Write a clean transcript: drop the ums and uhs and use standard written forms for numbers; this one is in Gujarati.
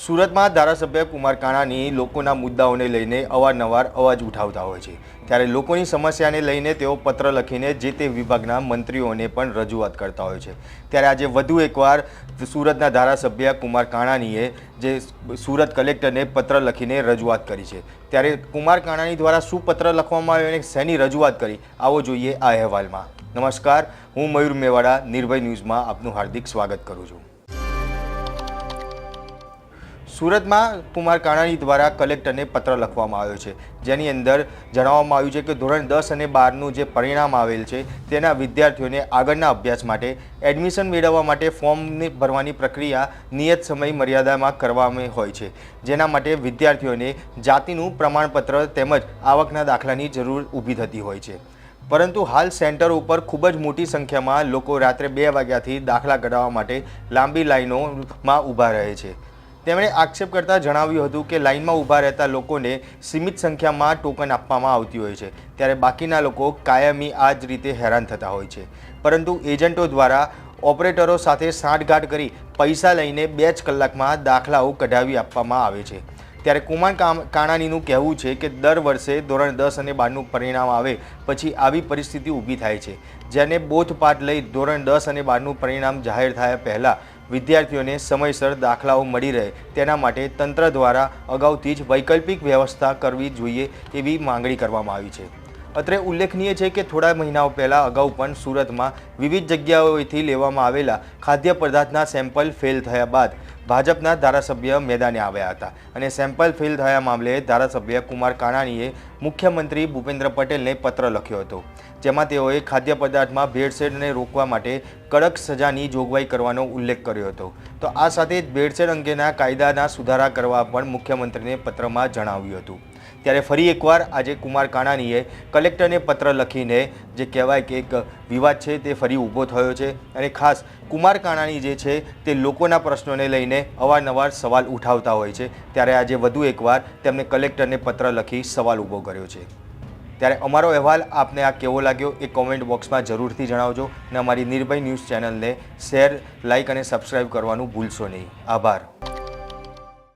સુરતમાં ધારાસભ્ય કુમાર કાણાની લોકોના મુદ્દાઓને લઈને અવારનવાર અવાજ ઉઠાવતા હોય છે, ત્યારે લોકોની સમસ્યાને લઈને તેઓ પત્ર લખીને જે તે વિભાગના મંત્રીઓને પણ રજૂઆત કરતા હોય છે। ત્યારે આજે વધુ એકવાર સુરતના ધારાસભ્ય કુમાર કાણાનીએ જે સુરત કલેક્ટરને પત્ર લખીને રજૂઆત કરી છે। ત્યારે કુમાર કાણાની દ્વારા શું પત્ર લખવામાં આવ્યો અને શેની રજૂઆત કરી, આવો જોઈએ આ અહેવાલમાં। નમસ્કાર, હું મયુર મેવાડા, નિર્ભય ન્યૂઝમાં આપનું હાર્દિક સ્વાગત કરું છું। સુરતમાં કુમાર કાણાની દ્વારા કલેક્ટરને પત્ર લખવામાં આવ્યો છે, જેની અંદર જણાવવામાં આવ્યું છે કે ધોરણ 10 અને 12નું જે પરિણામ આવેલ છે તેના વિદ્યાર્થીઓને આગળના અભ્યાસ માટે એડમિશન મેળવવા માટે ફોર્મની ભરવાની પ્રક્રિયા નિયત સમય મર્યાદામાં કરવામાં હોય છે, જેના માટે વિદ્યાર્થીઓને જાતિનું પ્રમાણપત્ર તેમજ આવકના દાખલાની જરૂર ઊભી થતી હોય છે। પરંતુ હાલ સેન્ટર ઉપર ખૂબ જ મોટી સંખ્યામાં લોકો રાત્રે 2 વાગ્યાથી દાખલા કઢાવવા માટે લાંબી લાઈનોમાં ઊભા રહે છે। તેમણે આક્ષેપ કરતાં જણાવ્યું હતું કે લાઇનમાં ઊભા રહેતા લોકોને સીમિત સંખ્યામાં ટોકન આપવામાં આવતી હોય છે, ત્યારે બાકીના લોકો કાયમી આ જ રીતે હેરાન થતા હોય છે, પરંતુ એજન્ટો દ્વારા ઓપરેટરો સાથે સાંઠગાંઠ કરી પૈસા લઈને 2 જ કલાકમાં દાખલાઓ કઢાવી આપવામાં આવે છે। ત્યારે કુમાર કાણાનીનું કહેવું છે કે દર વર્ષે ધોરણ 10 અને 12નું પરિણામ આવે પછી આવી પરિસ્થિતિ ઊભી થાય છે, જેને બોધપાઠ લઈ ધોરણ 10 અને 12નું પરિણામ જાહેર થયા પહેલાં વિદ્યાર્થીઓને સમયસર દાખલાઓ મળી રહે તેના માટે તંત્ર દ્વારા અગાઉથી જ વૈકલ્પિક વ્યવસ્થા કરવી જોઈએ એવી માંગણી કરવામાં આવી છે। અત્રે ઉલ્લેખનીય છે કે થોડા મહિનાઓ પહેલાં અગાઉ પણ સુરતમાં વિવિધ જગ્યાઓથી લેવામાં આવેલા ખાદ્ય પદાર્થના સેમ્પલ ફેલ થયા બાદ ભાજપના ધારાસભ્ય મેદાને આવ્યા હતા અને સેમ્પલ ફેલ થયા મામલે ધારાસભ્ય કુમાર કાણાનીએ મુખ્યમંત્રી ભૂપેન્દ્ર પટેલને પત્ર લખ્યો હતો, જેમાં તેઓએ ખાદ્ય પદાર્થમાં ભેળસેળને રોકવા માટે કડક સજાની જોગવાઈ કરવાનો ઉલ્લેખ કર્યો હતો। તો આ સાથે જ ભેળસેળ અંગેના કાયદાના સુધારા કરવા પણ મુખ્યમંત્રીને પત્રમાં જણાવ્યું હતું। ત્યારે ફરી એકવાર આજે કુમાર કાણાનીએ કલેક્ટરને પત્ર લખીને જે કહેવાય કે એક વિવાદ છે તે ફરી ઊભો થયો છે અને ખાસ કુમાર કાણાની જે છે તે લોકોના પ્રશ્નોને લઈને અવારનવાર સવાલ ઉઠાવતા હોય છે, ત્યારે આજે વધુ એકવાર તેમણે કલેક્ટરને પત્ર લખી સવાલ ઊભો કર્યો છે। ત્યારે અમારો અહેવાલ આપને આ કેવો લાગ્યો એ કોમેન્ટ બોક્સમાં જરૂરથી જણાવજો અને અમારી નિર્ભય ન્યૂઝ ચેનલને શેર, લાઇક અને સબસ્ક્રાઈબ કરવાનું ભૂલશો નહીં। આભાર।